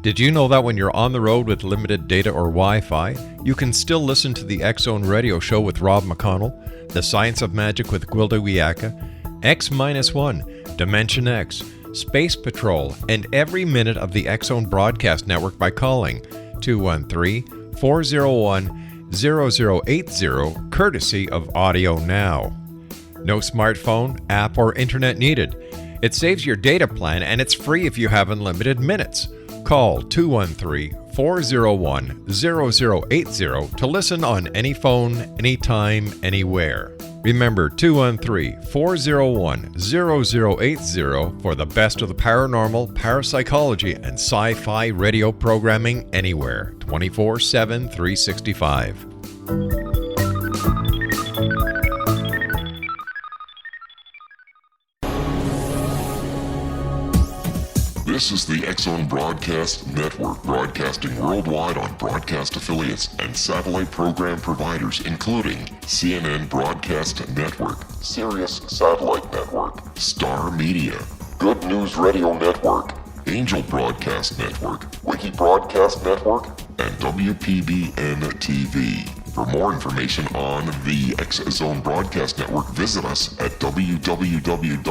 Did you know that when you're on the road with limited data or Wi-Fi, you can still listen to the X-Zone Radio Show with Rob McConnell, The Science of Magic with Gwilda Wiyaka, X-1, Dimension X, Space Patrol, and every minute of the X-Zone Broadcast Network by calling 213-401-0080, courtesy of Audio Now. No smartphone, app, or internet needed. It saves your data plan and it's free if you have unlimited minutes. Call 213-401-0080 to listen on any phone, anytime, anywhere. Remember 213-401-0080 for the best of the paranormal, parapsychology, and sci-fi radio programming anywhere, 24/7, 365. This is the X-Zone Broadcast Network, broadcasting worldwide on broadcast affiliates and satellite program providers, including CNN Broadcast Network, Sirius Satellite Network, Star Media, Good News Radio Network, Angel Broadcast Network, Wiki Broadcast Network, and WPBN TV. For more information on the X-Zone Broadcast Network, visit us at www.xzbn.net.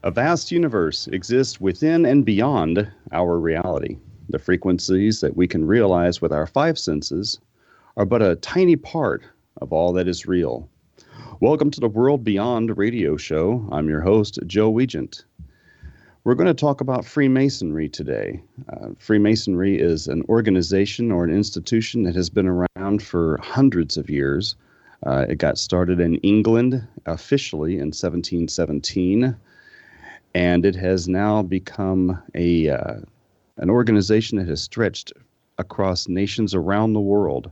A vast universe exists within and beyond our reality. The frequencies that we can realize with our five senses are but a tiny part of all that is real. Welcome to the World Beyond radio show. I'm your host, Joe Weigant. We're going to talk about Freemasonry today. Freemasonry is an organization or an institution that has been around for hundreds of years. It got started in England officially in 1717. And it has now become an organization that has stretched across nations around the world.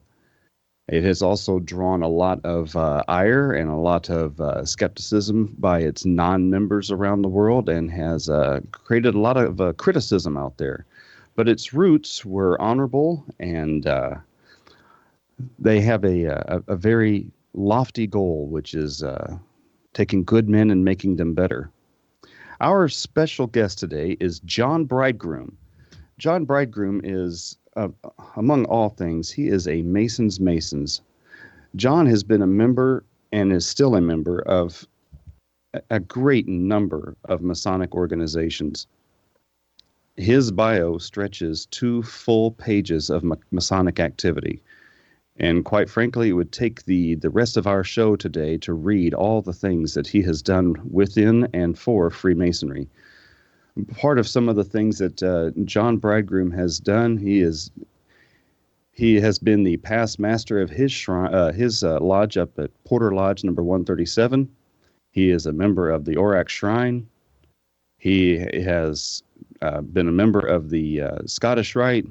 It has also drawn a lot of ire and a lot of skepticism by its non-members around the world, and has created a lot of criticism out there. But its roots were honorable, and they have a very lofty goal, which is taking good men and making them better. Our special guest today is John Bridegroom. John Bridegroom is, among all things, he is a Mason's Masons. John has been a member and is still a member of a great number of Masonic organizations. His bio stretches 2 full pages of Masonic activity. And quite frankly, it would take the rest of our show today to read all the things that he has done within and for Freemasonry. Part of some of the things that John Bridegroom has done, he has been the past master of his shrine, his lodge up at Porter Lodge number 137. He is a member of the Aurochs Shrine. He has been a member of the Scottish Rite.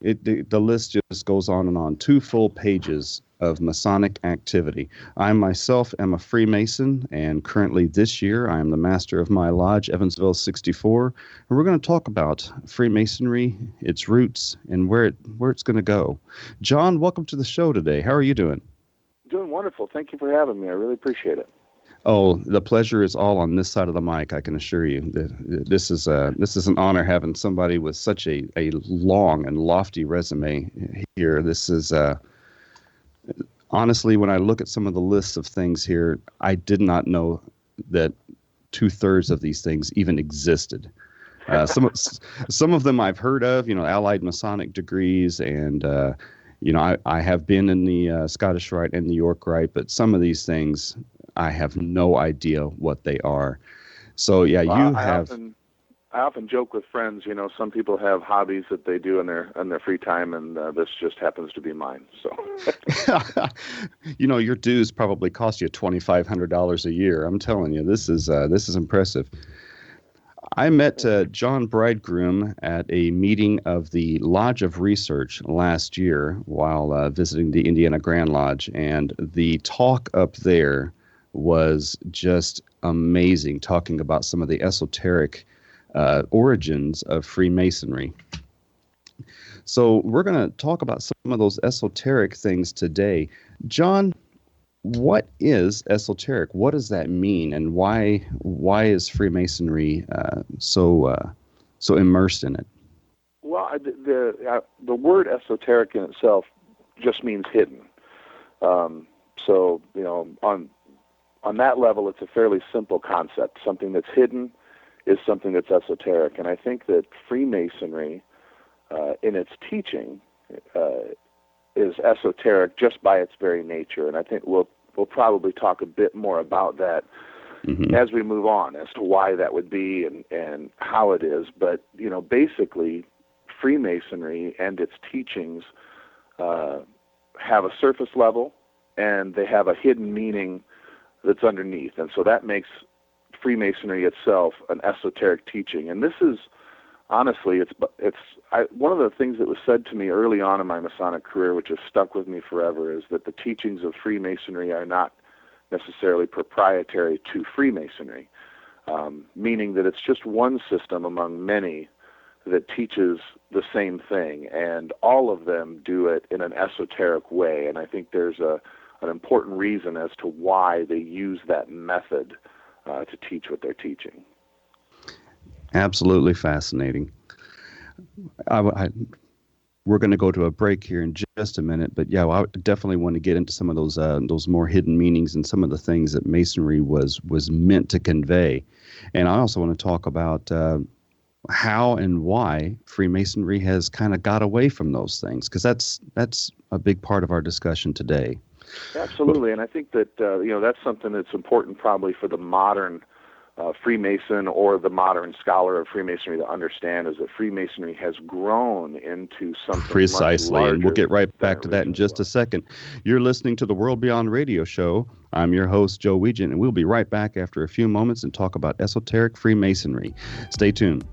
The list just goes on and on. 2 full pages of Masonic activity. I myself am a Freemason, and currently this year I am the master of my lodge, Evansville 64. And we're going to talk about Freemasonry, its roots, and where it's going to go. John, welcome to the show today. How are you doing? Doing wonderful. Thank you for having me. I really appreciate it. Oh, the pleasure is all on this side of the mic, I can assure you. This is an honor having somebody with such a long and lofty resume here. This is, honestly, when I look at some of the lists of things here, I did not know that 2/3 of these things even existed. Some of them I've heard of, Allied Masonic degrees, and I have been in the Scottish Rite and the York Rite, but some of these things I have no idea what they are. So yeah, you have. I often joke with friends, some people have hobbies that they do in their free time, and this just happens to be mine. So, your dues probably cost you $2,500 a year. I'm telling you, this is impressive. I met John Bridegroom at a meeting of the Lodge of Research last year while visiting the Indiana Grand Lodge, and the talk up there was just amazing, talking about some of the esoteric origins of Freemasonry. So we're going to talk about some of those esoteric things today. John, what is esoteric? What does that mean, and why is Freemasonry so immersed in it? Well, the word esoteric in itself just means hidden. So on that level, it's a fairly simple concept. Something that's hidden is something that's esoteric, and I think that Freemasonry, in its teaching, is esoteric just by its very nature, and I think we'll probably talk a bit more about that as we move on as to why that would be and how it is. But basically, Freemasonry and its teachings have a surface level, and they have a hidden meaning that's underneath, and so that makes Freemasonry itself an esoteric teaching. And this is honestly, one of the things that was said to me early on in my Masonic career, which has stuck with me forever, is that the teachings of Freemasonry are not necessarily proprietary to Freemasonry, meaning that it's just one system among many that teaches the same thing, and all of them do it in an esoteric way. And I think there's an important reason as to why they use that method to teach what they're teaching. Absolutely fascinating. We're going to go to a break here in just a minute, but yeah, I definitely want to get into some of those more hidden meanings and some of the things that Masonry was meant to convey. And I also want to talk about how and why Freemasonry has kind of got away from those things, because that's a big part of our discussion today. Absolutely, and I think that that's something that's important probably for the modern Freemason or the modern scholar of Freemasonry to understand, is that Freemasonry has grown into something precisely, much larger. And we'll get right back to that in just a second. You're listening to the World Beyond Radio Show. I'm your host, Joe Weigant, and we'll be right back after a few moments and talk about esoteric Freemasonry. Stay tuned.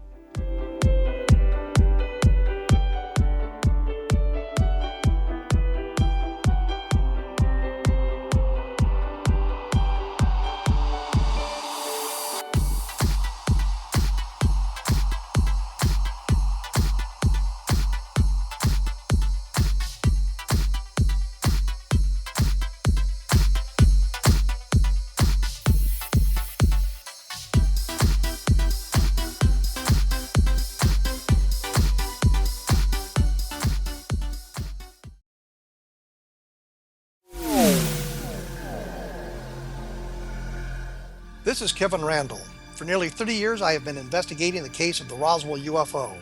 This is Kevin Randall. For nearly 30 years, I have been investigating the case of the Roswell UFO.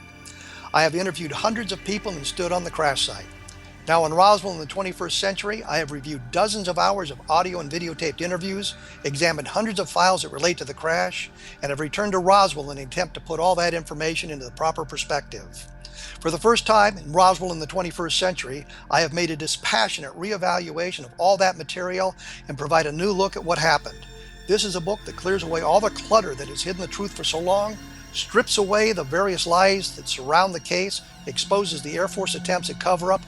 I have interviewed hundreds of people and stood on the crash site. Now in Roswell in the 21st century, I have reviewed dozens of hours of audio and videotaped interviews, examined hundreds of files that relate to the crash, and have returned to Roswell in an attempt to put all that information into the proper perspective. For the first time in Roswell in the 21st century, I have made a dispassionate reevaluation of all that material and provide a new look at what happened. This is a book that clears away all the clutter that has hidden the truth for so long, strips away the various lies that surround the case, exposes the Air Force attempts at cover-up,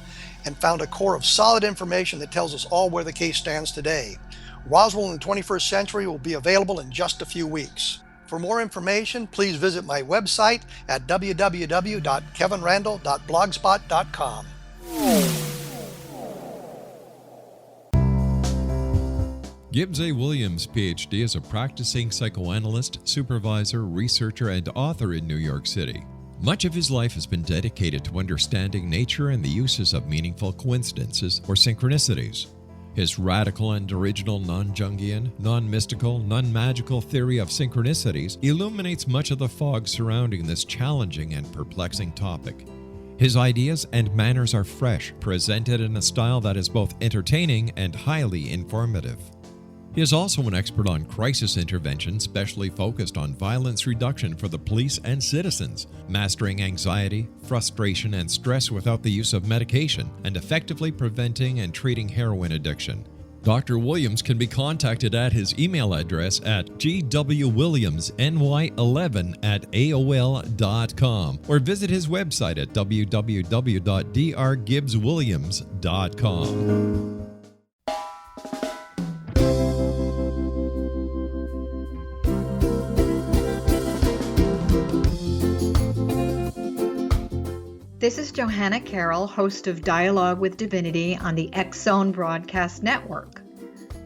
and found a core of solid information that tells us all where the case stands today. Roswell in the 21st century will be available in just a few weeks. For more information, please visit my website at www.kevinrandall.blogspot.com. Gibbs A. Williams, Ph.D., is a practicing psychoanalyst, supervisor, researcher, and author in New York City. Much of his life has been dedicated to understanding nature and the uses of meaningful coincidences or synchronicities. His radical and original non-Jungian, non-mystical, non-magical theory of synchronicities illuminates much of the fog surrounding this challenging and perplexing topic. His ideas and manners are fresh, presented in a style that is both entertaining and highly informative. He is also an expert on crisis intervention, specially focused on violence reduction for the police and citizens, mastering anxiety, frustration, and stress without the use of medication, and effectively preventing and treating heroin addiction. Dr. Williams can be contacted at his email address at gwwilliamsny11@aol.com or visit his website at www.drgibbswilliams.com. This is Johanna Carroll, host of Dialogue with Divinity on the X-Zone Broadcast Network.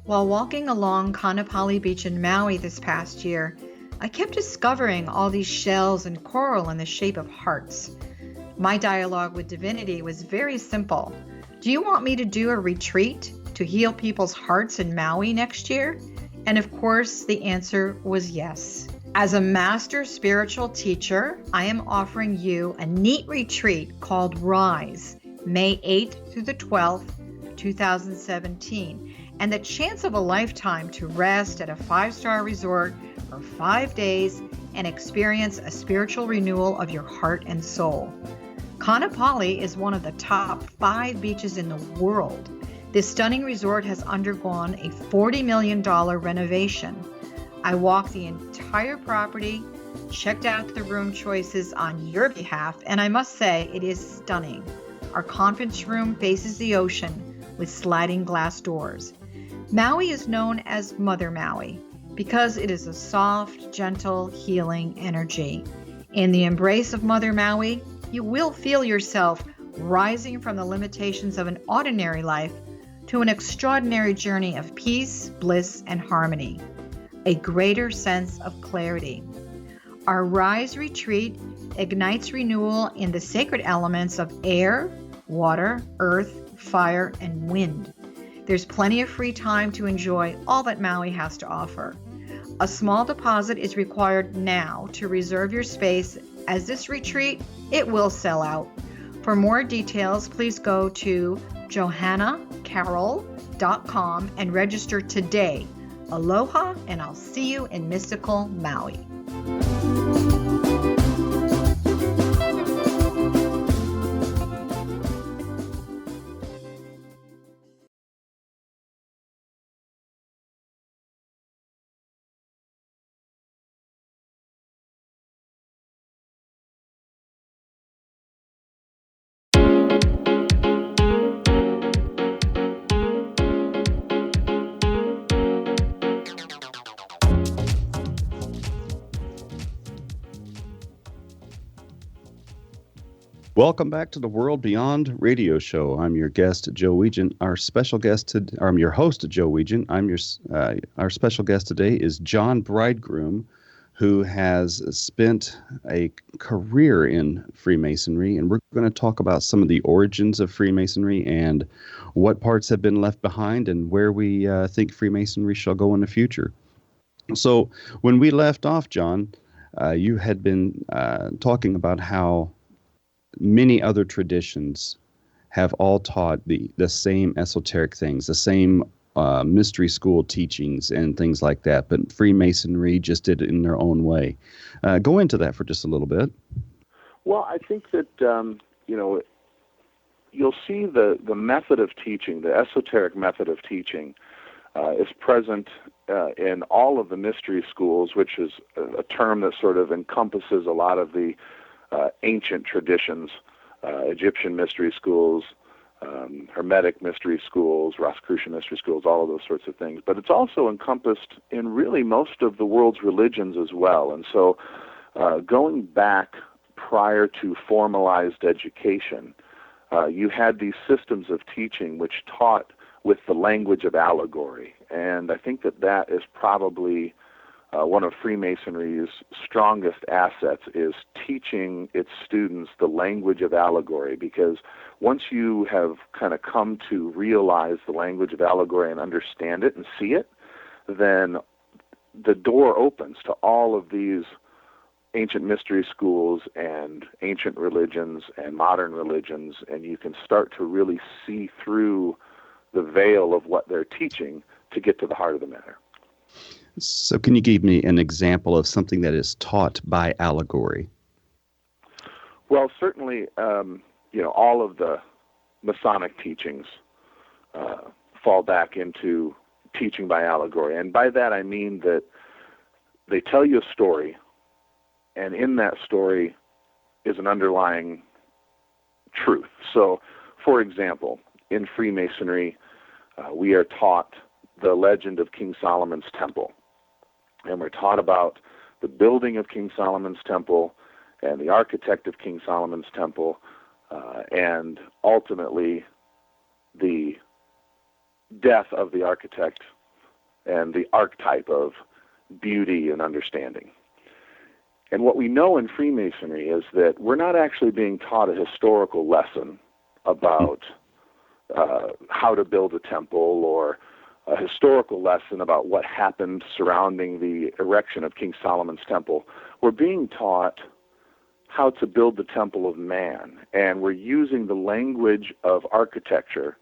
While walking along Kaanapali Beach in Maui this past year, I kept discovering all these shells and coral in the shape of hearts. My dialogue with Divinity was very simple. Do you want me to do a retreat to heal people's hearts in Maui next year? And of course, the answer was yes. As a master spiritual teacher, I am offering you a neat retreat called Rise, May 8th through the 12th, 2017, and the chance of a lifetime to rest at a 5-star resort for 5 days and experience a spiritual renewal of your heart and soul. Kaanapali is one of the top 5 beaches in the world. This stunning resort has undergone a $40 million renovation. I walked the entire property, checked out the room choices on your behalf, and I must say it is stunning. Our conference room faces the ocean with sliding glass doors. Maui is known as Mother Maui because it is a soft, gentle, healing energy. In the embrace of Mother Maui, you will feel yourself rising from the limitations of an ordinary life to an extraordinary journey of peace, bliss, and harmony. A greater sense of clarity. Our Rise retreat ignites renewal in the sacred elements of air, water, earth, fire, and wind. There's plenty of free time to enjoy all that Maui has to offer. A small deposit is required now to reserve your space, as this retreat, it will sell out. For more details, please go to johannacarroll.com and register today. Aloha, and I'll see you in mystical Maui. Welcome back to the World Beyond Radio Show. I'm your guest, Joe Weigant. Our special guest, I'm your host, Joe Weigant. Our special guest today is John Bridegroom, who has spent a career in Freemasonry, and we're going to talk about some of the origins of Freemasonry and what parts have been left behind and where we think Freemasonry shall go in the future. So when we left off, John, you had been talking about how many other traditions have all taught the same esoteric things, the same mystery school teachings and things like that, but Freemasonry just did it in their own way. Go into that for just a little bit. Well, I think that, you'll see the method of teaching, the esoteric method of teaching, is present in all of the mystery schools, which is a term that sort of encompasses a lot of the ancient traditions, Egyptian mystery schools, Hermetic mystery schools, Rosicrucian mystery schools, all of those sorts of things. But it's also encompassed in really most of the world's religions as well. And so going back prior to formalized education, you had these systems of teaching which taught with the language of allegory. And I think that is probably one of Freemasonry's strongest assets, is teaching its students the language of allegory, because once you have kind of come to realize the language of allegory and understand it and see it, then the door opens to all of these ancient mystery schools and ancient religions and modern religions, and you can start to really see through the veil of what they're teaching to get to the heart of the matter. So can you give me an example of something that is taught by allegory? Well, certainly, all of the Masonic teachings fall back into teaching by allegory. And by that I mean that they tell you a story, and in that story is an underlying truth. So, for example, in Freemasonry, we are taught the legend of King Solomon's Temple. And we're taught about the building of King Solomon's Temple and the architect of King Solomon's Temple, and ultimately the death of the architect and the archetype of beauty and understanding. And what we know in Freemasonry is that we're not actually being taught a historical lesson about how to build a temple, or a historical lesson about what happened surrounding the erection of King Solomon's Temple. We're being taught how to build the temple of man, and we're using the language of architecture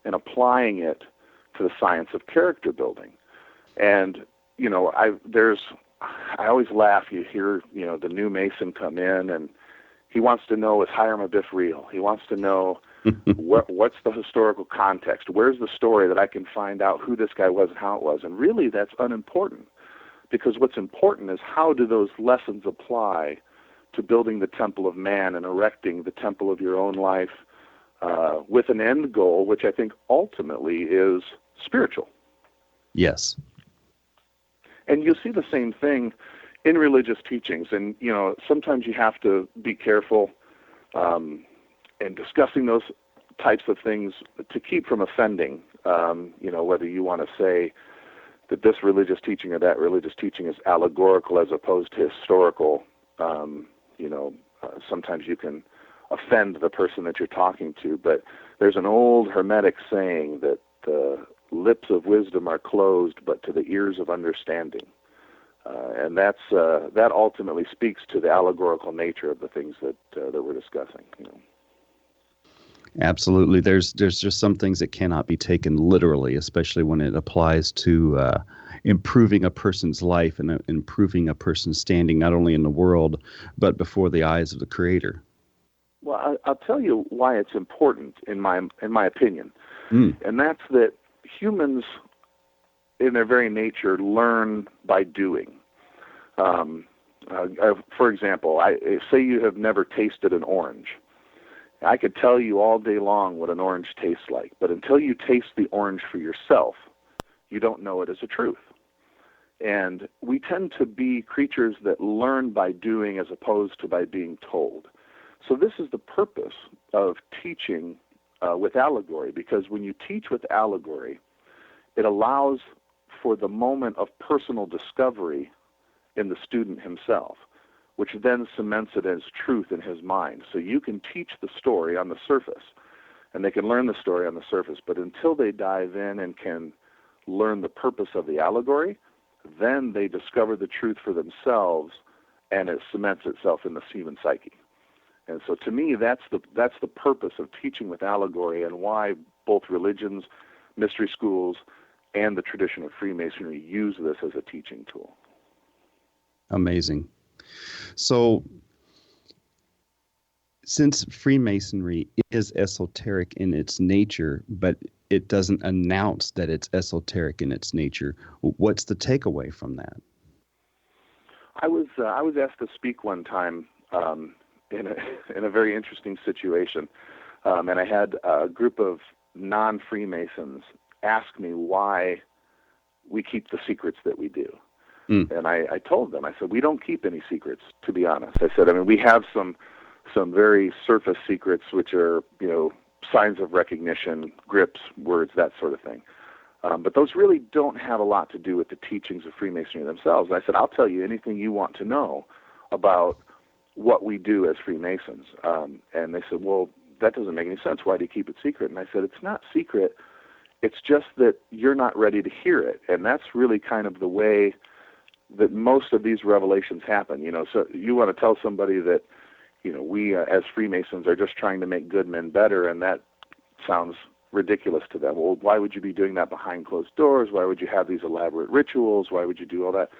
and applying it to the science of character building. And I always laugh. You hear the new Mason come in, and he wants to know, is Hiram Abiff real? He wants to know what's the historical context? Where's the story that I can find out who this guy was and how it was? And really, that's unimportant, because what's important is how do those lessons apply to building the temple of man and erecting the temple of your own life with an end goal, which I think ultimately is spiritual. Yes. And you'll see the same thing in religious teachings. And, sometimes you have to be careful in discussing those types of things to keep from offending, whether you want to say that this religious teaching or that religious teaching is allegorical as opposed to historical. Sometimes you can offend the person that you're talking to, but there's an old Hermetic saying that the lips of wisdom are closed, but to the ears of understanding. And that ultimately speaks to the allegorical nature of the things that we're discussing. Absolutely. There's just some things that cannot be taken literally, especially when it applies to improving a person's life and improving a person's standing not only in the world, but before the eyes of the Creator. Well, I'll tell you why it's important, in my opinion, and that's that humans, in their very nature, learn by doing. For example, say you have never tasted an orange. I could tell you all day long what an orange tastes like, but until you taste the orange for yourself, you don't know it as a truth. And we tend to be creatures that learn by doing as opposed to by being told. So this is the purpose of teaching with allegory, because when you teach with allegory, it allows for the moment of personal discovery in the student himself, which then cements it as truth in his mind. So you can teach the story on the surface, and they can learn the story on the surface, but until they dive in and can learn the purpose of the allegory, then they discover the truth for themselves, and it cements itself in the human psyche. And so to me, that's the purpose of teaching with allegory, and why both religions, mystery schools, and the tradition of Freemasonry use this as a teaching tool. Amazing. So, since Freemasonry is esoteric in its nature, but it doesn't announce that it's esoteric in its nature, what's the takeaway from that? I was asked to speak one time in a very interesting situation, and I had a group of non-Freemasons ask me why we keep the secrets that we do. And I told them, I said, we don't keep any secrets, to be honest. I said, we have some very surface secrets, which are, signs of recognition, grips, words, that sort of thing. But those really don't have a lot to do with the teachings of Freemasonry themselves. And I said, I'll tell you anything you want to know about what we do as Freemasons. And they said, well, that doesn't make any sense. Why do you keep it secret? And I said, it's not secret. It's just that you're not ready to hear it. And that's really kind of the way that most of these revelations happen. So you want to tell somebody that, we as Freemasons are just trying to make good men better, and that sounds ridiculous to them. Well, why would you be doing that behind closed doors? Why would you have these elaborate rituals? Why would you do all that?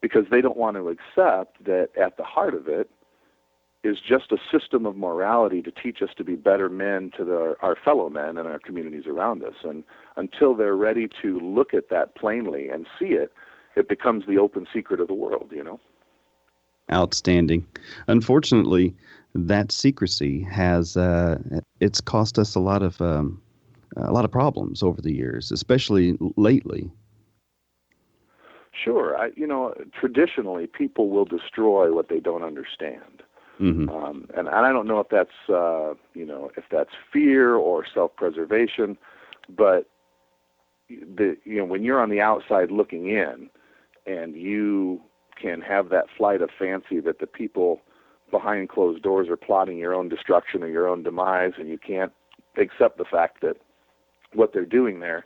Because they don't want to accept that at the heart of it is just a system of morality to teach us to be better men to our fellow men and our communities around us. And until they're ready to look at that plainly and see it, it becomes the open secret of the world, Outstanding. Unfortunately, that secrecy has it's cost us a lot of problems over the years, especially lately. Sure. Traditionally, people will destroy what they don't understand. Mm-hmm. And I don't know if that's, if that's fear or self-preservation, but when you're on the outside looking in and you can have that flight of fancy that the people behind closed doors are plotting your own destruction or your own demise, and you can't accept the fact that what they're doing there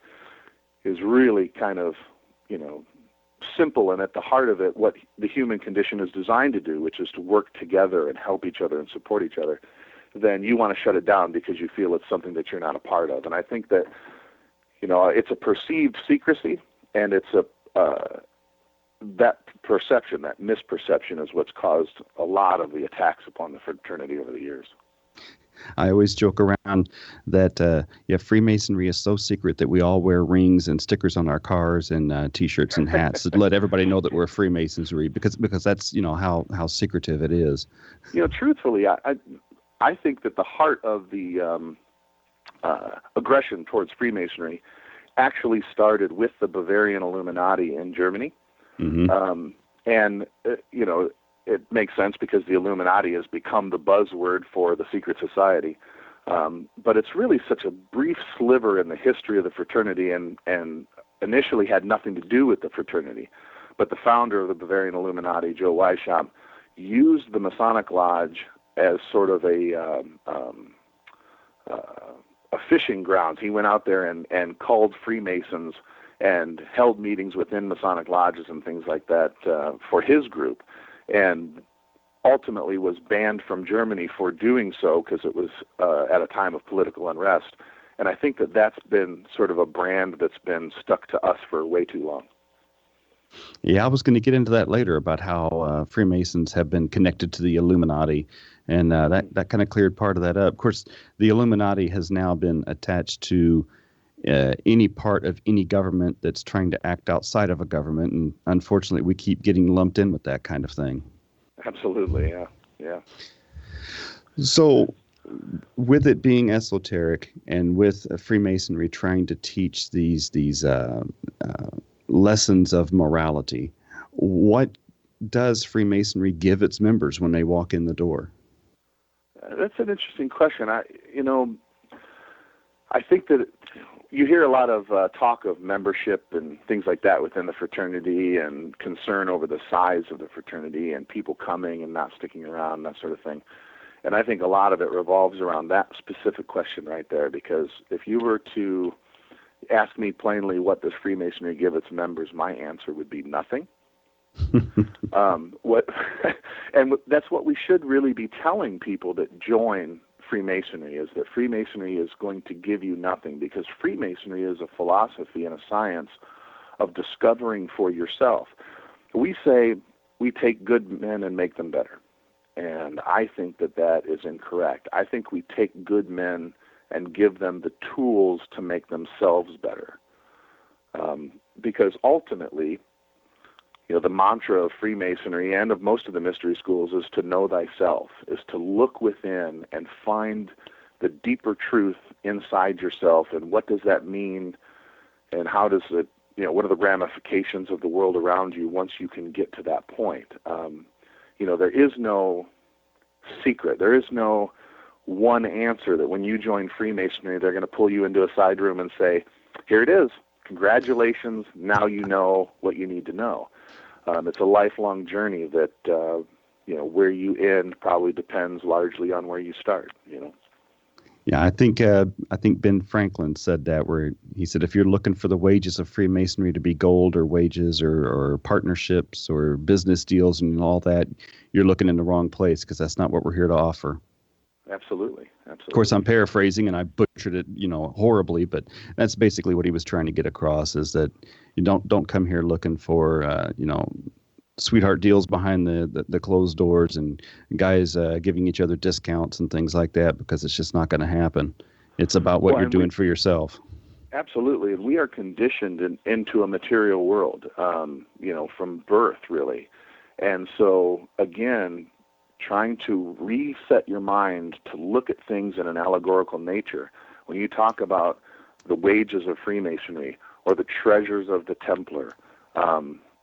is really kind of, simple and at the heart of it what the human condition is designed to do, which is to work together and help each other and support each other, then you want to shut it down because you feel it's something that you're not a part of. And I think that, it's a perceived secrecy, and it's that perception, that misperception is what's caused a lot of the attacks upon the fraternity over the years. I always joke around that Freemasonry is so secret that we all wear rings and stickers on our cars and T-shirts and hats to let everybody know that we're Freemasonry because that's how secretive it is. Truthfully, I think that the heart of the aggression towards Freemasonry actually started with the Bavarian Illuminati in Germany. Mm-hmm. It makes sense because the Illuminati has become the buzzword for the secret society. But it's really such a brief sliver in the history of the fraternity and initially had nothing to do with the fraternity. But the founder of the Bavarian Illuminati, Joe Weishaupt, used the Masonic Lodge as sort of a fishing ground. He went out there and called Freemasons and held meetings within Masonic lodges and things like that for his group, and ultimately was banned from Germany for doing so because it was at a time of political unrest. And I think that that's been sort of a brand that's been stuck to us for way too long. Yeah, I was going to get into that later about how Freemasons have been connected to the Illuminati, and that kind of cleared part of that up. Of course, the Illuminati has now been attached to any part of any government that's trying to act outside of a government, and unfortunately, we keep getting lumped in with that kind of thing. Absolutely, yeah. So, with it being esoteric, and with Freemasonry trying to teach these lessons of morality, what does Freemasonry give its members when they walk in the door? That's an interesting question. I think that you hear a lot of talk of membership and things like that within the fraternity, and concern over the size of the fraternity and people coming and not sticking around, that sort of thing. And I think a lot of it revolves around that specific question right there, because if you were to ask me plainly what does Freemasonry give its members, my answer would be nothing. And that's what we should really be telling people that join Freemasonry, is that Freemasonry is going to give you nothing, because Freemasonry is a philosophy and a science of discovering for yourself. We say we take good men and make them better, and I think that is incorrect. I think we take good men and give them the tools to make themselves better, because ultimately, the mantra of Freemasonry and of most of the mystery schools is to know thyself, is to look within and find the deeper truth inside yourself. And what does that mean? And how does it, what are the ramifications of the world around you once you can get to that point? There is no secret. There is no one answer that when you join Freemasonry, they're going to pull you into a side room and say, here it is. Congratulations. Now you know what you need to know. It's a lifelong journey that, where you end probably depends largely on where you start, Yeah, I think Ben Franklin said that, where he said, if you're looking for the wages of Freemasonry to be gold or wages or partnerships or business deals and all that, you're looking in the wrong place, because that's not what we're here to offer. Absolutely. Of course, I'm paraphrasing and I butchered it, horribly, but that's basically what he was trying to get across, is that you don't come here looking for, sweetheart deals behind the closed doors and guys giving each other discounts and things like that, because it's just not going to happen. It's about what you're doing for yourself. Absolutely. We are conditioned into a material world, from birth, really. And so, again, trying to reset your mind to look at things in an allegorical nature. When you talk about the wages of Freemasonry or the treasures of the Templar,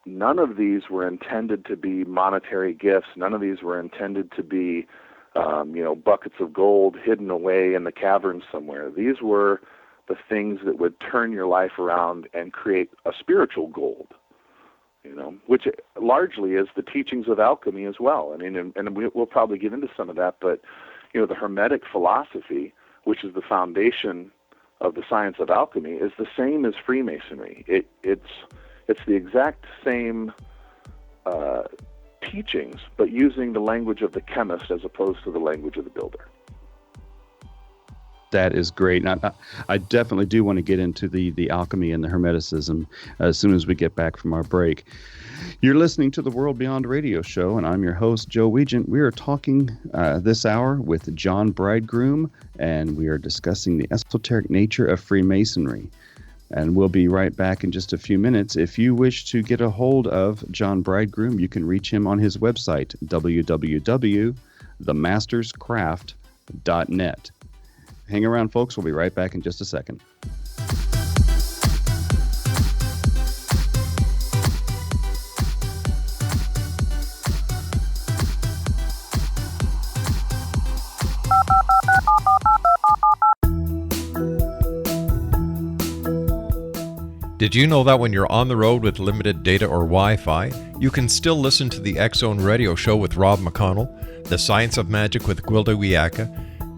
none of these were intended to be monetary gifts. None of these were intended to be, buckets of gold hidden away in the caverns somewhere. These were the things that would turn your life around and create a spiritual gold, which largely is the teachings of alchemy as well. I mean, and we'll probably get into some of that, but, the Hermetic philosophy, which is the foundation of the science of alchemy, is the same as Freemasonry. It's the exact same teachings, but using the language of the chemist as opposed to the language of the builder. That is great. And I definitely do want to get into the alchemy and the Hermeticism as soon as we get back from our break. You're listening to the World Beyond Radio Show, and I'm your host, Joe Weigant. We are talking this hour with John Bridegroom, and we are discussing the esoteric nature of Freemasonry. And we'll be right back in just a few minutes. If you wish to get a hold of John Bridegroom, you can reach him on his website, www.themasterscraft.net. Hang around, folks. We'll be right back in just a second. Did you know that when you're on the road with limited data or Wi-Fi, you can still listen to the X-Zone Radio Show with Rob McConnell, The Science of Magic with Gwilda Wiyaka,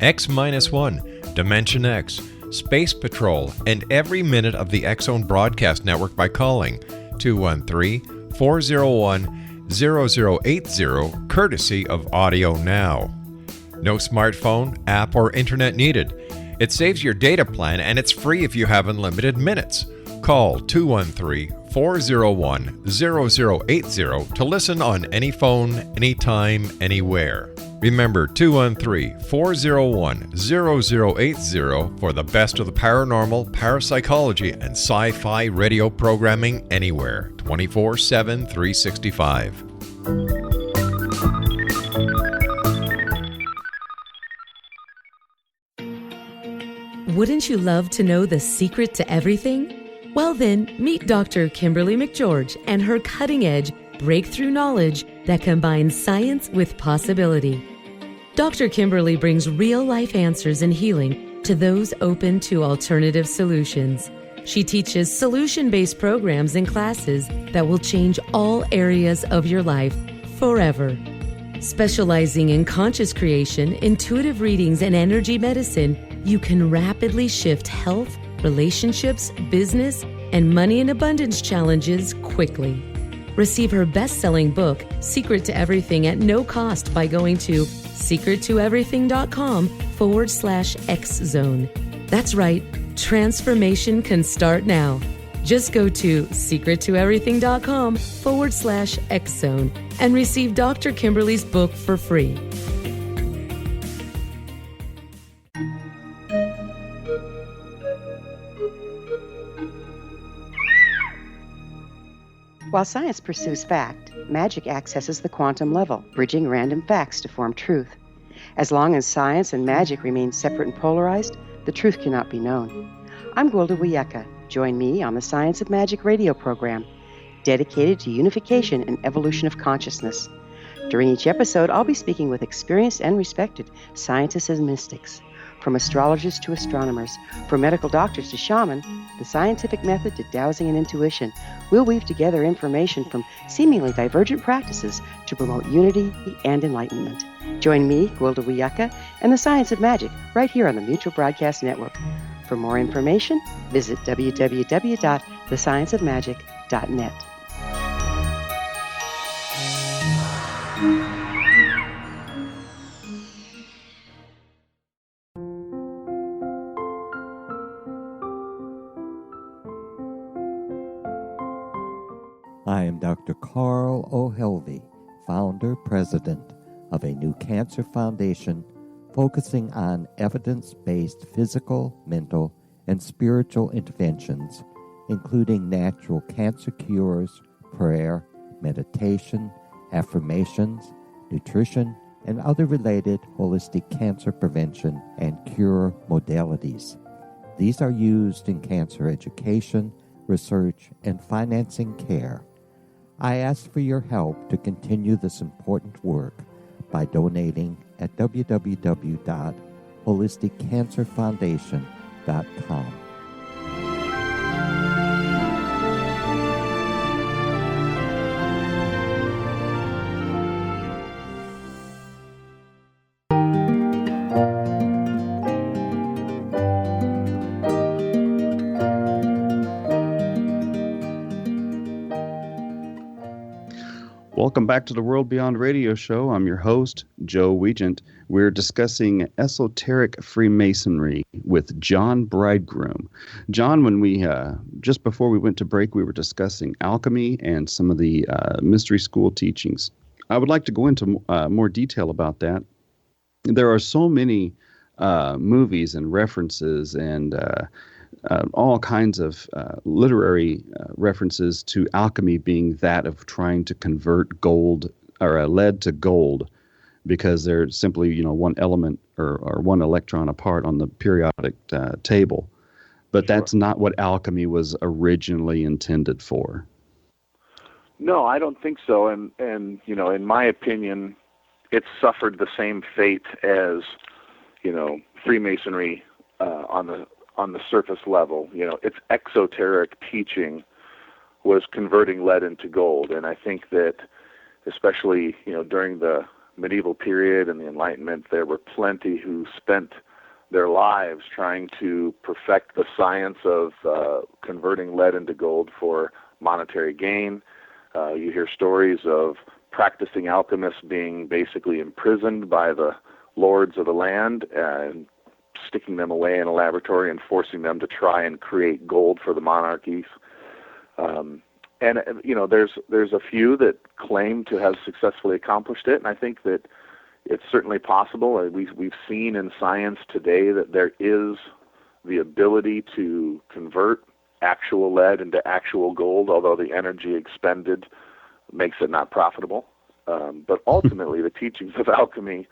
X-1, Dimension X, Space Patrol, and every minute of the X-Zone Broadcast Network by calling 213-401-0080, courtesy of Audio Now. No smartphone, app, or internet needed. It saves your data plan, and it's free if you have unlimited minutes. Call 213-401-0080 to listen on any phone, anytime, anywhere. Remember 213-401-0080 for the best of the paranormal, parapsychology, and sci-fi radio programming anywhere, 24/7, 365. Wouldn't you love to know the secret to everything? Well then, meet Dr. Kimberly McGeorge and her cutting-edge breakthrough knowledge that combines science with possibility. Dr. Kimberly brings real-life answers and healing to those open to alternative solutions. She teaches solution-based programs and classes that will change all areas of your life forever. Specializing in conscious creation, intuitive readings, and energy medicine, you can rapidly shift health, relationships, business, and money and abundance challenges quickly. Receive her best-selling book, Secret to Everything, at no cost by going to secrettoeverything.com/X-Zone. That's right, transformation can start now. Just go to secrettoeverything.com/X-Zone and receive Dr. Kimberly's book for free. While science pursues fact, magic accesses the quantum level, bridging random facts to form truth. As long as science and magic remain separate and polarized, the truth cannot be known. I'm Gwilda Wiyaka. Join me on the Science of Magic radio program, dedicated to unification and evolution of consciousness. During each episode, I'll be speaking with experienced and respected scientists and mystics. From astrologers to astronomers, from medical doctors to shaman, the scientific method to dowsing and intuition, we'll weave together information from seemingly divergent practices to promote unity and enlightenment. Join me, Gwilda Wiyaka, and the Science of Magic right here on the Mutual Broadcast Network. For more information, visit www.thescienceofmagic.net. I am Dr. Carl O'Helvey, founder, president of a new cancer foundation focusing on evidence-based physical, mental, and spiritual interventions, including natural cancer cures, prayer, meditation, affirmations, nutrition, and other related holistic cancer prevention and cure modalities. These are used in cancer education, research, and financing care. I ask for your help to continue this important work by donating at www.holisticcancerfoundation.com. Welcome back to the World Beyond Radio Show. I'm your host, Joe Weigant. We're discussing esoteric Freemasonry with John Bridegroom. John, when we just before we went to break, we were discussing alchemy and some of the mystery school teachings. I would like to go into more detail about that. There are so many movies and references and all kinds of literary references to alchemy being that of trying to convert gold or lead to gold, because they're simply, one element or one electron apart on the periodic table. But That's not what alchemy was originally intended for. No, I don't think so. And in my opinion, it's suffered the same fate as, Freemasonry on the surface level. Its exoteric teaching was converting lead into gold. And I think that especially, during the medieval period and the Enlightenment, there were plenty who spent their lives trying to perfect the science of converting lead into gold for monetary gain. You hear stories of practicing alchemists being basically imprisoned by the lords of the land and sticking them away in a laboratory and forcing them to try and create gold for the monarchies. There's a few that claim to have successfully accomplished it, and I think that it's certainly possible. We've seen in science today that there is the ability to convert actual lead into actual gold, although the energy expended makes it not profitable. But ultimately, the teachings of alchemy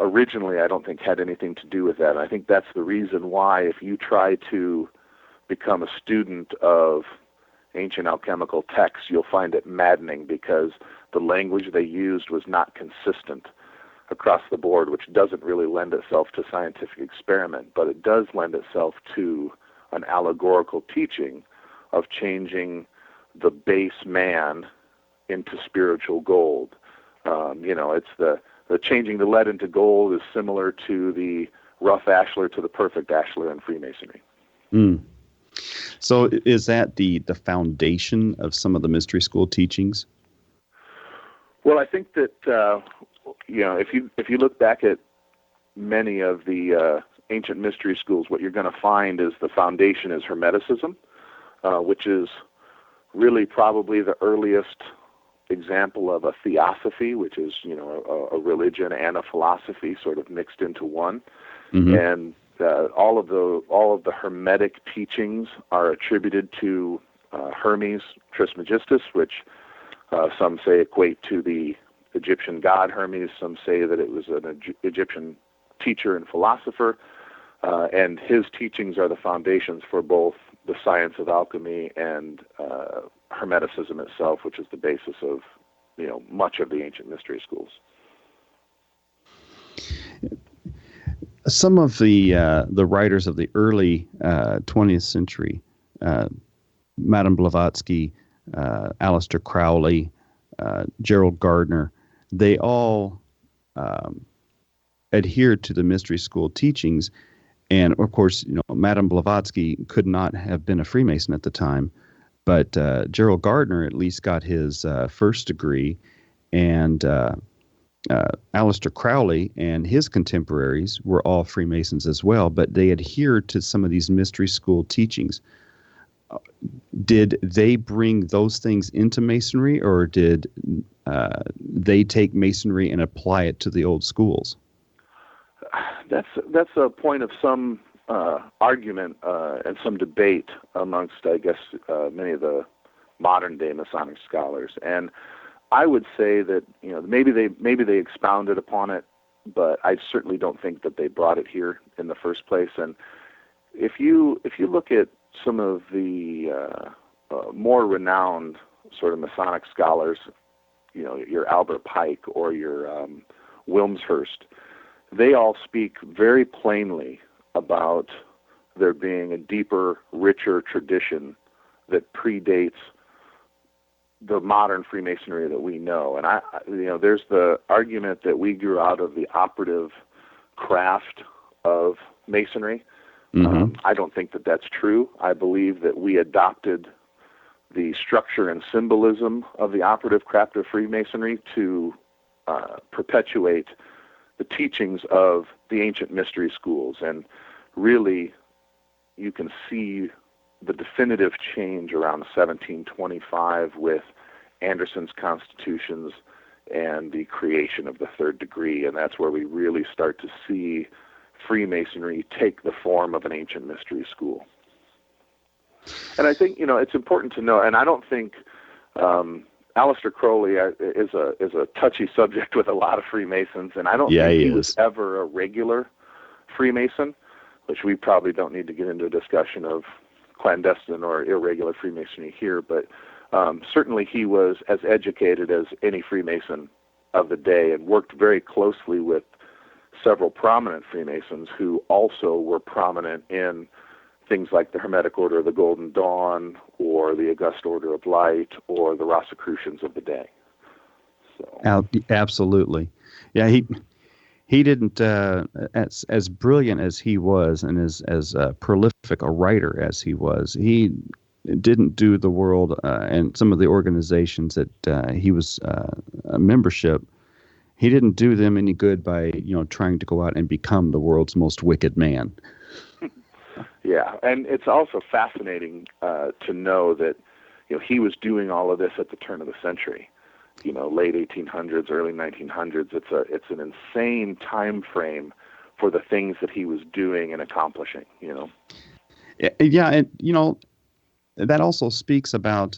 originally, I don't think, had anything to do with that. And I think that's the reason why, if you try to become a student of ancient alchemical texts, you'll find it maddening, because the language they used was not consistent across the board, which doesn't really lend itself to scientific experiment, but it does lend itself to an allegorical teaching of changing the base man into spiritual gold. It's the changing the lead into gold is similar to the rough ashlar to the perfect ashlar in Freemasonry. So is that the foundation of some of the mystery school teachings? Well, I think that if you look back at many of the ancient mystery schools, what you're going to find is the foundation is Hermeticism, which is really probably the earliest example of a theosophy, which is a religion and a philosophy sort of mixed into one. Mm-hmm. And all of the Hermetic teachings are attributed to Hermes Trismegistus, which some say equate to the Egyptian god Hermes. Some say that it was an Egyptian teacher and philosopher, and his teachings are the foundations for both the science of alchemy and Hermeticism itself, which is the basis of much of the ancient mystery schools. Some of the writers of the early 20th century, Madame Blavatsky, Aleister Crowley, Gerald Gardner, they all adhered to the mystery school teachings. And of course, Madame Blavatsky could not have been a Freemason at the time, but Gerald Gardner at least got his first degree, and Aleister Crowley and his contemporaries were all Freemasons as well, but they adhered to some of these mystery school teachings. did they bring those things into Masonry, or did they take Masonry and apply it to the old schools? That's a point of some argument and some debate amongst, I guess, many of the modern day Masonic scholars. And I would say that maybe they expounded upon it, but I certainly don't think that they brought it here in the first place. And if you look at some of the more renowned sort of Masonic scholars, your Albert Pike or your Wilmshurst, they all speak very plainly about there being a deeper, richer tradition that predates the modern Freemasonry that we know. And there's the argument that we grew out of the operative craft of Masonry. Mm-hmm. I don't think that that's true. I believe that we adopted the structure and symbolism of the operative craft of Freemasonry to perpetuate the teachings of the ancient mystery schools. And really, you can see the definitive change around 1725 with Anderson's constitutions and the creation of the third degree. And that's where we really start to see Freemasonry take the form of an ancient mystery school. And I think, it's important to know, and I don't think Aleister Crowley is a touchy subject with a lot of Freemasons, and I don't think he was ever a regular Freemason, which we probably don't need to get into a discussion of clandestine or irregular Freemasonry here, but certainly he was as educated as any Freemason of the day and worked very closely with several prominent Freemasons who also were prominent in things like the Hermetic Order of the Golden Dawn or the August Order of Light or the Rosicrucians of the day. So. Absolutely. Yeah, he didn't, as brilliant as he was and as prolific a writer as he was, he didn't do the world and some of the organizations that he was a membership, he didn't do them any good by, trying to go out and become the world's most wicked man. Yeah, and it's also fascinating to know that he was doing all of this at the turn of the century, late 1800s, early 1900s. It's an insane time frame for the things that he was doing and accomplishing. Yeah, and that also speaks about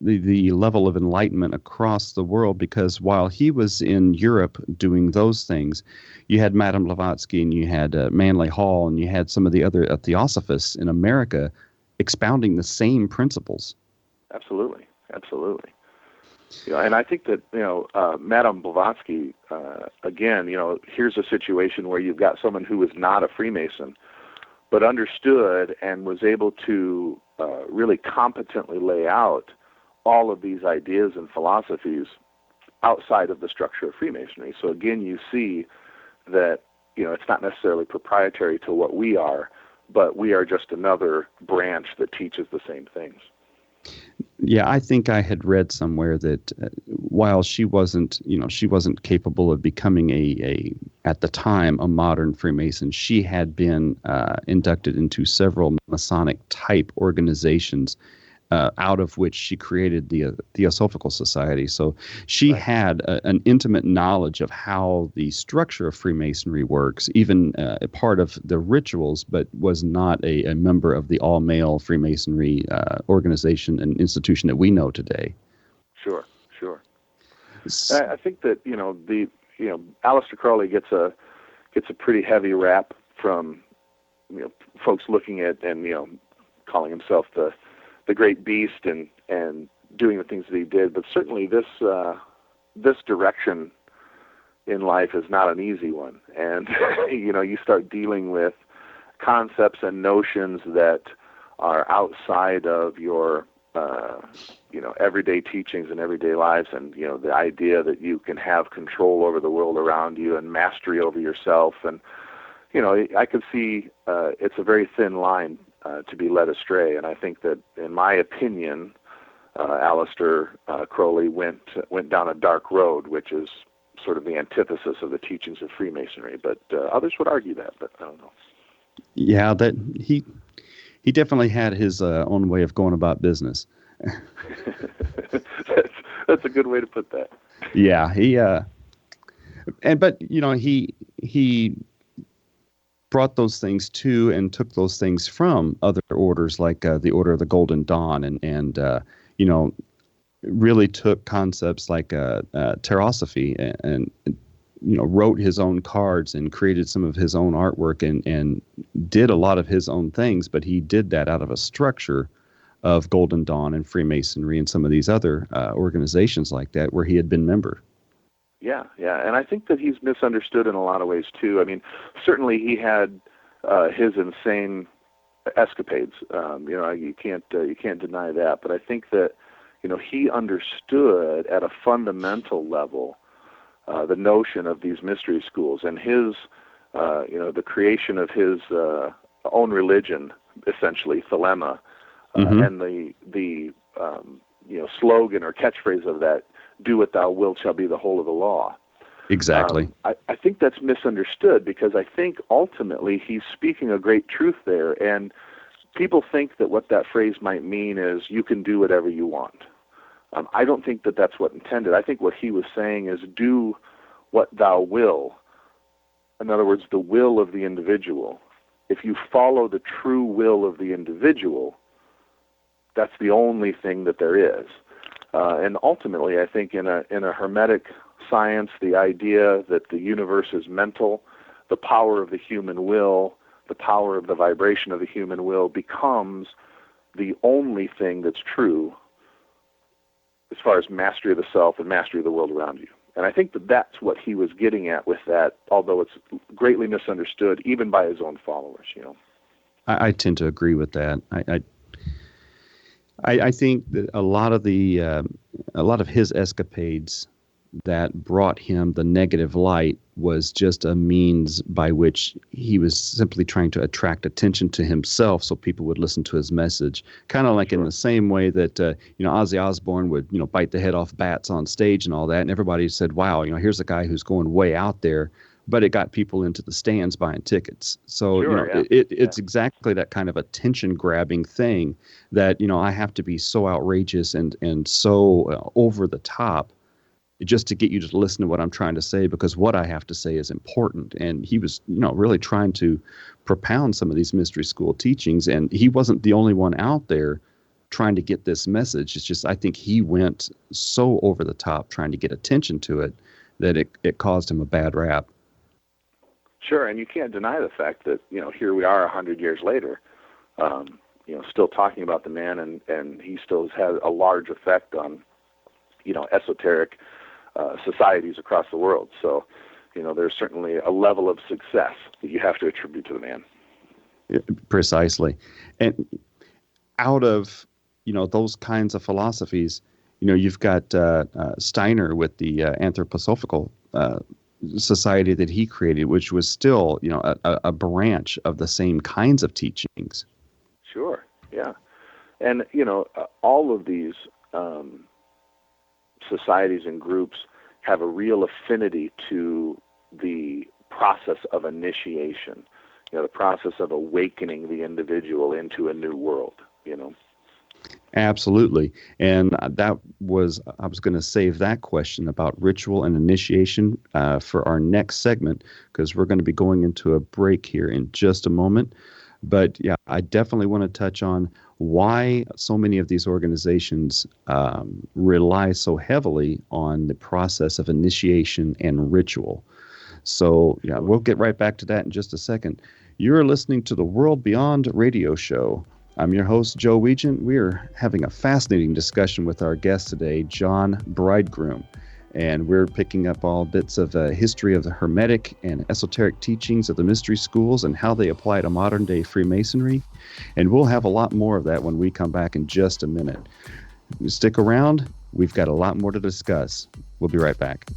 the level of enlightenment across the world, because while he was in Europe doing those things, you had Madame Blavatsky and you had Manly Hall and you had some of the other Theosophists in America expounding the same principles. Absolutely. And I think that, Madame Blavatsky, again, here's a situation where you've got someone who was not a Freemason, but understood and was able to really competently lay out all of these ideas and philosophies outside of the structure of Freemasonry. So again, you see that, it's not necessarily proprietary to what we are, but we are just another branch that teaches the same things. Yeah, I think I had read somewhere that while she wasn't capable of becoming at the time, a modern Freemason, she had been inducted into several Masonic type organizations, out of which she created the Theosophical Society. So she had an intimate knowledge of how the structure of Freemasonry works, even a part of the rituals, but was not a member of the all-male Freemasonry organization and institution that we know today. Sure. I think that Aleister Crowley gets a pretty heavy rap from folks looking at and calling himself the great beast and doing the things that he did, but certainly this direction in life is not an easy one. And you start dealing with concepts and notions that are outside of your everyday teachings and everyday lives, and the idea that you can have control over the world around you and mastery over yourself. And I could see it's a very thin line to be led astray. And I think that, in my opinion, Aleister Crowley went down a dark road, which is sort of the antithesis of the teachings of Freemasonry. But others would argue that, but I don't know. Yeah, that he definitely had his own way of going about business. That's a good way to put that. Yeah, but he brought those things to and took those things from other orders like the Order of the Golden Dawn, and really took concepts like terosophy and wrote his own cards and created some of his own artwork and did a lot of his own things, but he did that out of a structure of Golden Dawn and Freemasonry and some of these other organizations like that where he had been member. Yeah, and I think that he's misunderstood in a lot of ways too. I mean, certainly he had his insane escapades. You can't deny that. But I think that he understood at a fundamental level the notion of these mystery schools and his the creation of his own religion, essentially thelema, and the slogan or catchphrase of that, "Do what thou wilt shall be the whole of the law." Exactly. I think that's misunderstood because I think ultimately he's speaking a great truth there, and people think that what that phrase might mean is you can do whatever you want. I don't think that that's what intended. I think what he was saying is do what thou will. In other words, the will of the individual. If you follow the true will of the individual, that's the only thing that there is. And ultimately, I think in a Hermetic science, the idea that the universe is mental, the power of the human will, the power of the vibration of the human will becomes the only thing that's true as far as mastery of the self and mastery of the world around you. And I think that that's what he was getting at with that, although it's greatly misunderstood even by his own followers. I tend to agree with that. I think that a lot of his escapades that brought him the negative light was just a means by which he was simply trying to attract attention to himself so people would listen to his message. Kind of like in the same way that, Ozzy Osbourne would, bite the head off bats on stage and all that. And everybody said, wow, here's a guy who's going way out there. But it got people into the stands buying tickets. So, it's exactly that kind of attention-grabbing thing that, I have to be so outrageous and so over the top just to get you to listen to what I'm trying to say because what I have to say is important. And he was, really trying to propound some of these mystery school teachings. And he wasn't the only one out there trying to get this message. It's just I think he went so over the top trying to get attention to it that it caused him a bad rap. Sure, and you can't deny the fact that, here we are 100 years later, still talking about the man, and he still has had a large effect on, esoteric societies across the world. So, there's certainly a level of success that you have to attribute to the man. Precisely. And out of, those kinds of philosophies, you've got Steiner with the Anthroposophical society that he created, which was still, a branch of the same kinds of teachings. Sure, yeah. And, all of these societies and groups have a real affinity to the process of initiation, the process of awakening the individual into a new world, Absolutely. And I was going to save that question about ritual and initiation for our next segment, because we're going to be going into a break here in just a moment. But yeah, I definitely want to touch on why so many of these organizations rely so heavily on the process of initiation and ritual. So yeah, we'll get right back to that in just a second. You're listening to the World Beyond radio show. I'm your host, Joe Weigant. We're having a fascinating discussion with our guest today, John Bridegroom. And we're picking up all bits of history of the Hermetic and esoteric teachings of the mystery schools and how they apply to modern-day Freemasonry. And we'll have a lot more of that when we come back in just a minute. Stick around. We've got a lot more to discuss. We'll be right back.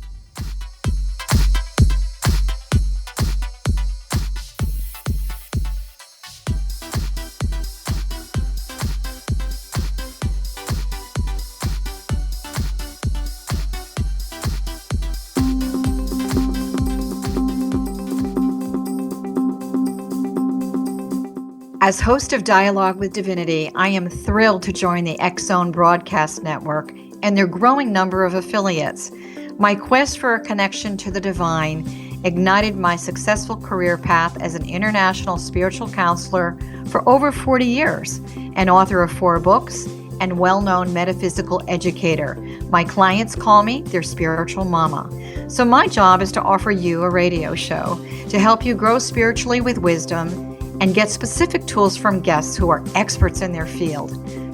As host of Dialogue with Divinity, I am thrilled to join the X-Zone Broadcast Network and their growing number of affiliates. My quest for a connection to the divine ignited my successful career path as an international spiritual counselor for over 40 years, an author of 4 books, and well-known metaphysical educator. My clients call me their spiritual mama. So my job is to offer you a radio show to help you grow spiritually with wisdom and get specific tools from guests who are experts in their field.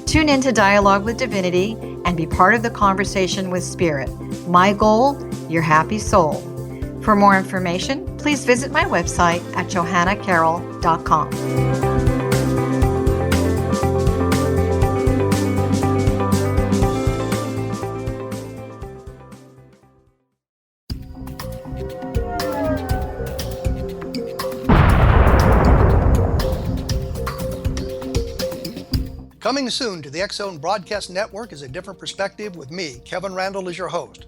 Tune in to Dialogue with Divinity and be part of the conversation with Spirit. My goal, your happy soul. For more information, please visit my website at johannacarroll.com. Coming soon to the X-Zone Broadcast Network is A Different Perspective with me, Kevin Randall, as your host.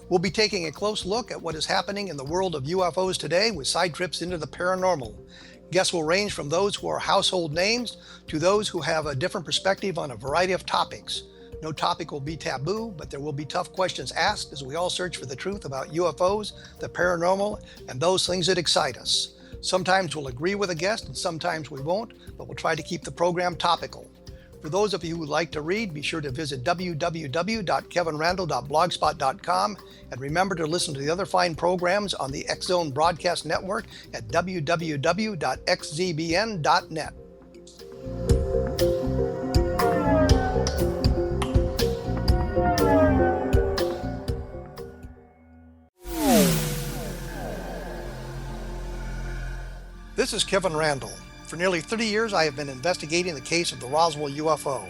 We'll be taking a close look at what is happening in the world of UFOs today with side trips into the paranormal. Guests will range from those who are household names to those who have a different perspective on a variety of topics. No topic will be taboo, but there will be tough questions asked as we all search for the truth about UFOs, the paranormal, and those things that excite us. Sometimes we'll agree with a guest and sometimes we won't, but we'll try to keep the program topical. For those of you who would like to read, be sure to visit www.kevinrandall.blogspot.com and remember to listen to the other fine programs on the X-Zone Broadcast Network at www.xzbn.net. This is Kevin Randall. For nearly 30 years, I have been investigating the case of the Roswell UFO.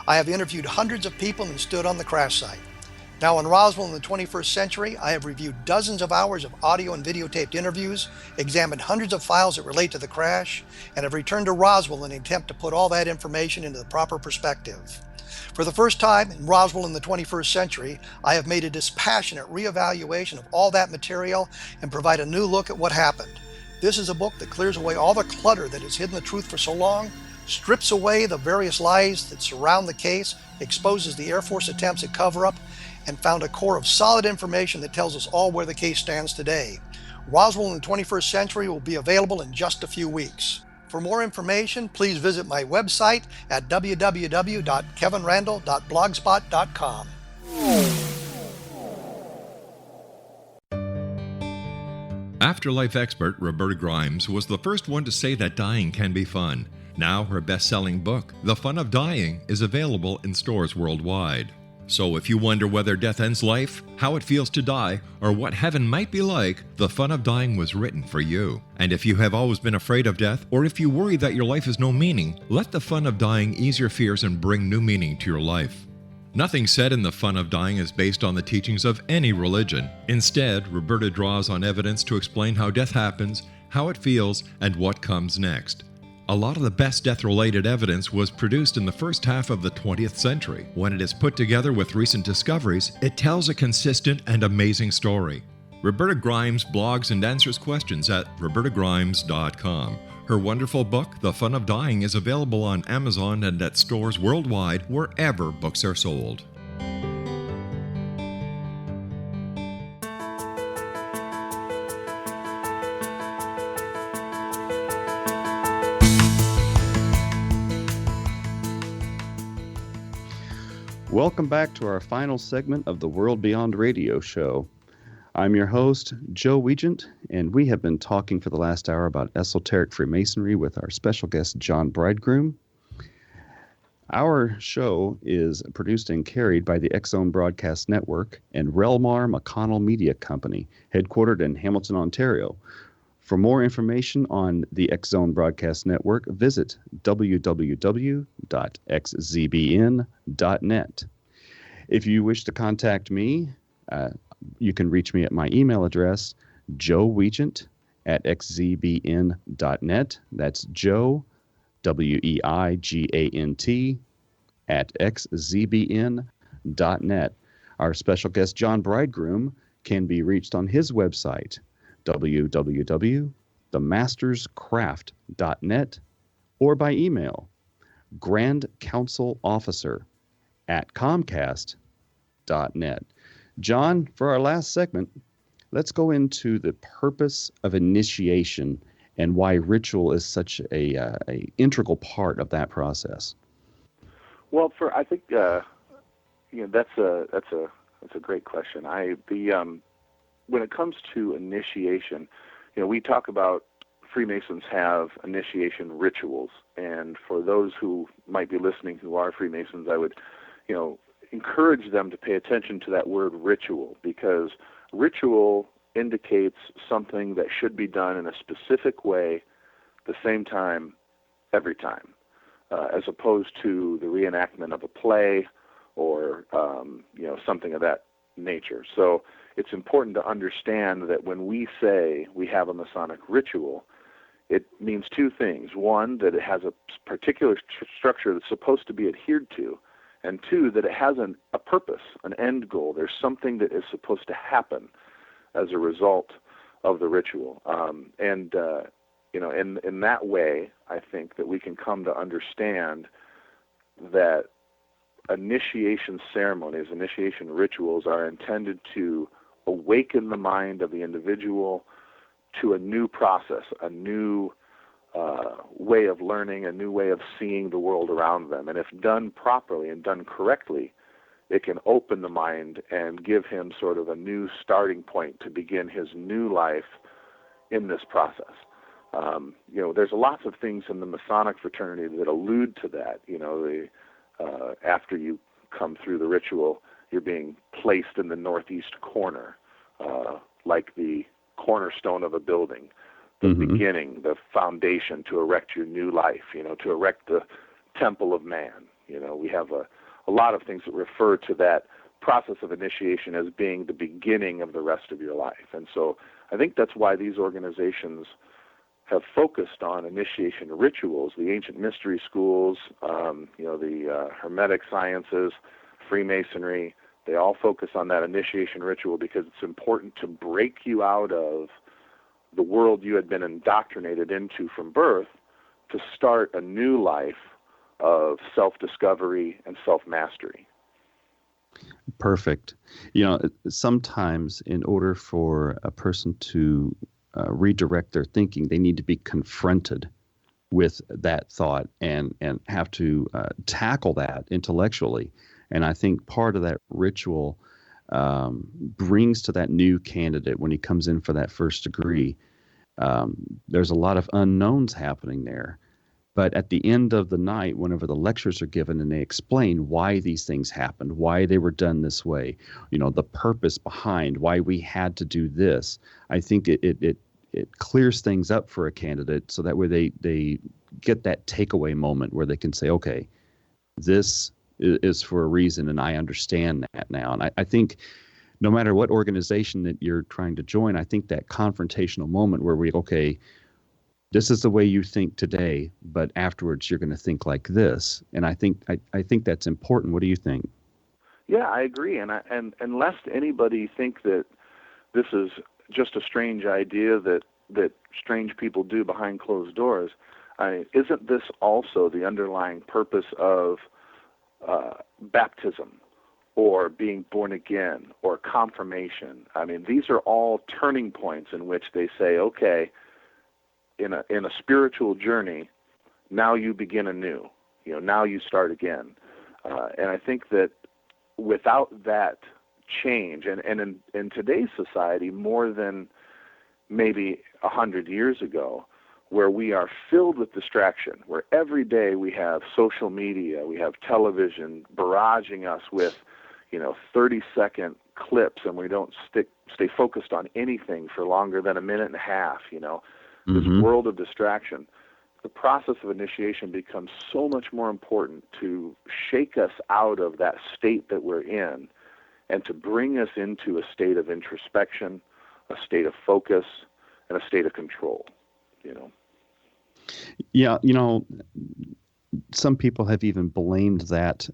I have interviewed hundreds of people and stood on the crash site. Now in Roswell in the 21st century, I have reviewed dozens of hours of audio and videotaped interviews, examined hundreds of files that relate to the crash, and have returned to Roswell in an attempt to put all that information into the proper perspective. For the first time in Roswell in the 21st century, I have made a dispassionate reevaluation of all that material and provide a new look at what happened. This is a book that clears away all the clutter that has hidden the truth for so long, strips away the various lies that surround the case, exposes the Air Force attempts at cover-up, and found a core of solid information that tells us all where the case stands today. Roswell in the 21st century will be available in just a few weeks. For more information, please visit my website at www.kevinrandall.blogspot.com. Afterlife expert Roberta Grimes was the first one to say that dying can be fun. Now her best-selling book, The Fun of Dying, is available in stores worldwide. So if you wonder whether death ends life, how it feels to die, or what heaven might be like, The Fun of Dying was written for you. And if you have always been afraid of death, or if you worry that your life has no meaning, let The Fun of Dying ease your fears and bring new meaning to your life. Nothing said in The Fun of Dying is based on the teachings of any religion. Instead, Roberta draws on evidence to explain how death happens, how it feels, and what comes next. A lot of the best death-related evidence was produced in the first half of the 20th century. When it is put together with recent discoveries, it tells a consistent and amazing story. Roberta Grimes blogs and answers questions at robertagrimes.com. Her wonderful book, The Fun of Dying, is available on Amazon and at stores worldwide wherever books are sold. Welcome back to our final segment of the World Beyond Radio Show. I'm your host, Joe Weigant, and we have been talking for the last hour about esoteric Freemasonry with our special guest, John Bridegroom. Our show is produced and carried by the X-Zone Broadcast Network and REL-MAR McConnell Media Company, headquartered in Hamilton, Ontario. For more information on the X-Zone Broadcast Network, visit www.xzbn.net. If you wish to contact me, you can reach me at my email address, joeweigant@xzbn.net. That's Joe, Weigant, @xzbn.net. Our special guest, John Bridegroom, can be reached on his website, www.themasterscraft.net, or by email, grandcounselofficer@comcast.net. John, for our last segment, let's go into the purpose of initiation and why ritual is such a integral part of that process. Well, I think that's a great question. When it comes to initiation, we talk about Freemasons have initiation rituals, and for those who might be listening who are Freemasons, I would, encourage them to pay attention to that word ritual, because ritual indicates something that should be done in a specific way, the same time, every time, as opposed to the reenactment of a play or something of that nature. So it's important to understand that when we say we have a Masonic ritual, it means two things. One, that it has a particular structure that's supposed to be adhered to, and two, that it has a purpose, an end goal. There's something that is supposed to happen as a result of the ritual. In that way, I think that we can come to understand that initiation ceremonies, initiation rituals are intended to awaken the mind of the individual to a new process, a new way of learning, a new way of seeing the world around them. And if done properly and done correctly, it can open the mind and give him sort of a new starting point to begin his new life in this process. There's lots of things in the Masonic fraternity that allude to that. After you come through the ritual, you're being placed in the northeast corner, like the cornerstone of a building, the beginning, the foundation to erect your new life, to erect the temple of man. We have a lot of things that refer to that process of initiation as being the beginning of the rest of your life. And so I think that's why these organizations have focused on initiation rituals. The ancient mystery schools, the Hermetic sciences, Freemasonry, they all focus on that initiation ritual because it's important to break you out of the world you had been indoctrinated into from birth to start a new life of self-discovery and self-mastery. Perfect. Sometimes in order for a person to redirect their thinking, they need to be confronted with that thought and have to tackle that intellectually. And I think part of that ritual brings to that new candidate when he comes in for that first degree. There's a lot of unknowns happening there. But at the end of the night, whenever the lectures are given and they explain why these things happened, why they were done this way, the purpose behind why we had to do this, I think it clears things up for a candidate so that way they get that takeaway moment where they can say, okay, this is for a reason and I understand that now. And I think no matter what organization that you're trying to join, I think that confrontational moment where this is the way you think today, but afterwards you're going to think like this. And I think that's important. What do you think? Yeah, I agree. And lest anybody think that this is just a strange idea that strange people do behind closed doors, isn't this also the underlying purpose of baptism or being born again or confirmation? I mean, these are all turning points in which they say, okay, in a spiritual journey, now you begin anew. Now you start again. And I think that without that change, and in today's society, more than maybe 100 years ago, where we are filled with distraction, where every day we have social media, we have television barraging us with 30-second clips, and we don't stay focused on anything for longer than a minute and a half, this world of distraction. The process of initiation becomes so much more important to shake us out of that state that we're in and to bring us into a state of introspection, a state of focus, and a state of control, Yeah, some people have even blamed that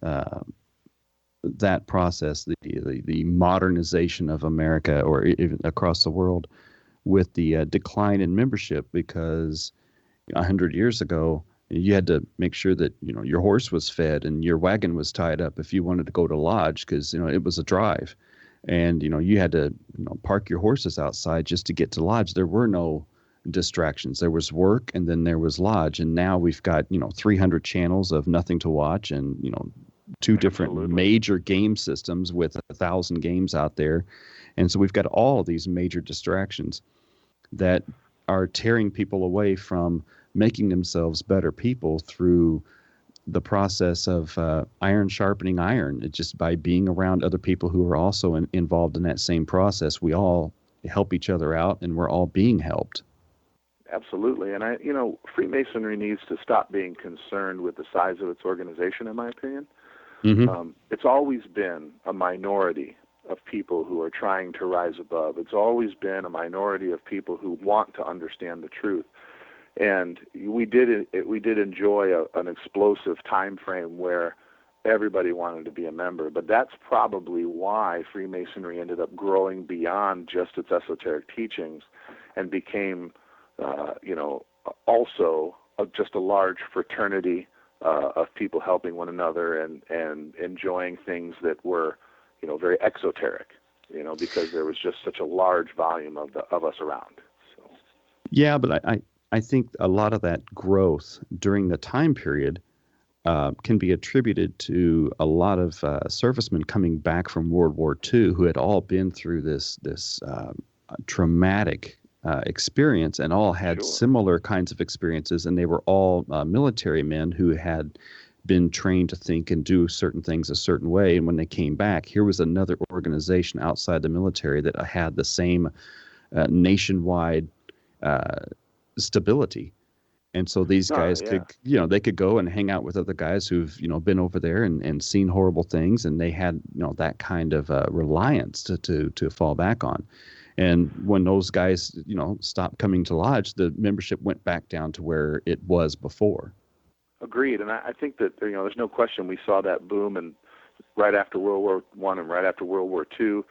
process, the modernization of America or even across the world, with the decline in membership, because 100 years ago You had to make sure that, your horse was fed and your wagon was tied up if you wanted to go to lodge, because, it was a drive. And, you had to, park your horses outside just to get to lodge. There were no distractions. There was work, and then there was lodge. And now we've got, 300 channels of nothing to watch, and, two different major game systems with 1,000 games out there. And so we've got all of these major distractions that are tearing people away from making themselves better people through the process of iron sharpening iron. It's just by being around other people who are also involved in that same process. We all help each other out, and we're all being helped. Absolutely. And Freemasonry needs to stop being concerned with the size of its organization, in my opinion. Mm-hmm. It's always been a minority of people who are trying to rise above. It's always been a minority of people who want to understand the truth. And we did enjoy an explosive time frame where everybody wanted to be a member. But that's probably why Freemasonry ended up growing beyond just its esoteric teachings and became, also just a large fraternity of people helping one another and enjoying things that were, very exoteric, because there was just such a large volume of us around. So. Yeah, but I think a lot of that growth during the time period can be attributed to a lot of servicemen coming back from World War II who had all been through this traumatic experience, and all had similar kinds of experiences, and they were all military men who had been trained to think and do certain things a certain way. And when they came back, here was another organization outside the military that had the same nationwide stability. And so these guys could, they could go and hang out with other guys who've, been over there and seen horrible things, and they had, that kind of reliance to fall back on. And when those guys, stopped coming to lodge, the membership went back down to where it was before. Agreed. And I think that, there's no question we saw that boom and right after World War I and right after World War II,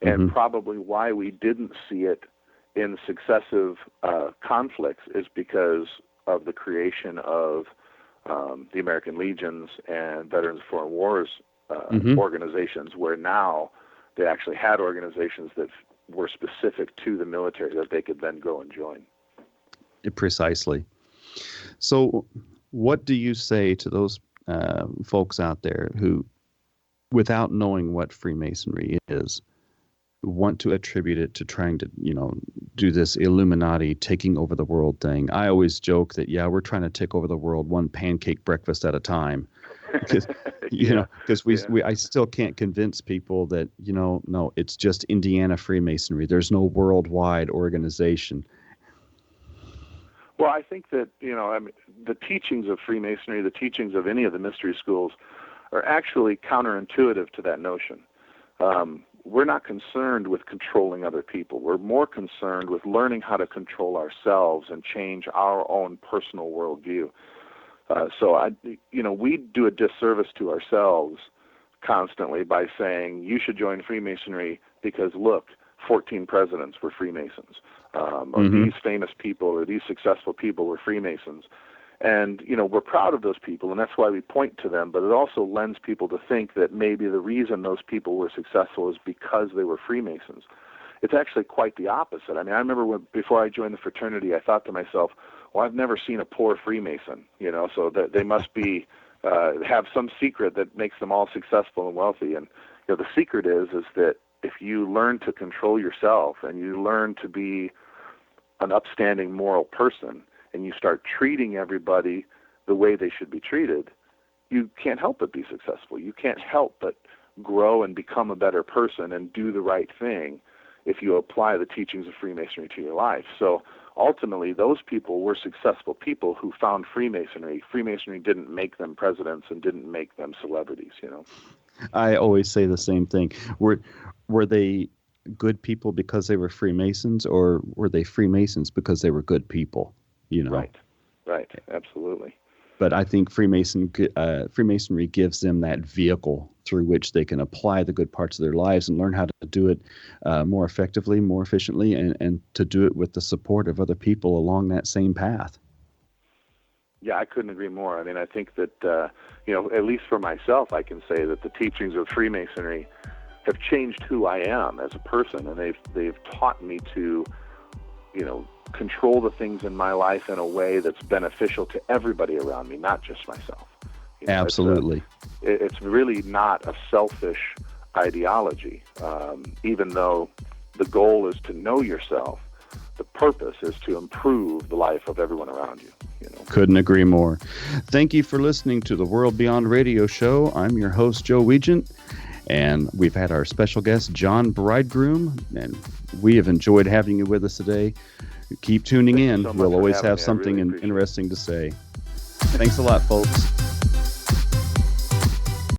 and probably why we didn't see it in successive conflicts is because of the creation of the American Legions and Veterans of Foreign Wars organizations, where now they actually had organizations that were specific to the military that they could then go and join. Precisely. So what do you say to those folks out there who, without knowing what Freemasonry is, want to attribute it to trying to, do this Illuminati taking over the world thing? I always joke that, we're trying to take over the world one pancake breakfast at a time. Because, I still can't convince people that, no, it's just Indiana Freemasonry. There's no worldwide organization. Well, I think that, the teachings of Freemasonry, the teachings of any of the mystery schools are actually counterintuitive to that notion. We're not concerned with controlling other people. We're more concerned with learning how to control ourselves and change our own personal worldview. We do a disservice to ourselves constantly by saying you should join Freemasonry because, look, 14 presidents were Freemasons, or these famous people or these successful people were Freemasons. And, we're proud of those people, and that's why we point to them, but it also lends people to think that maybe the reason those people were successful is because they were Freemasons. It's actually quite the opposite. I remember before I joined the fraternity, I thought to myself, well, I've never seen a poor Freemason, so that they must be have some secret that makes them all successful and wealthy. And the secret is that if you learn to control yourself and you learn to be an upstanding moral person and you start treating everybody the way they should be treated, you can't help but be successful. You can't help but grow and become a better person and do the right thing if you apply the teachings of Freemasonry to your life. So ultimately, those people were successful people who found Freemasonry. Freemasonry didn't make them presidents and didn't make them celebrities, I always say the same thing. Were they good people because they were Freemasons, or were they Freemasons because they were good people? Right, absolutely. But I think Freemasonry gives them that vehicle through which they can apply the good parts of their lives and learn how to do it more effectively, more efficiently, and to do it with the support of other people along that same path. Yeah, I couldn't agree more. I mean, I think that, at least for myself, I can say that the teachings of Freemasonry have changed who I am as a person, and they've taught me to, control the things in my life in a way that's beneficial to everybody around me, not just myself. Absolutely. It's really not a selfish ideology, even though the goal is to know yourself. The purpose is to improve the life of everyone around you. Couldn't agree more. Thank you for listening to the World Beyond Radio Show. I'm your host, Joe Weigant, and we've had our special guest, John Bridegroom, and we have enjoyed having you with us today. Keep tuning in. So we'll always have me. something really interesting to say. Thanks a lot, folks.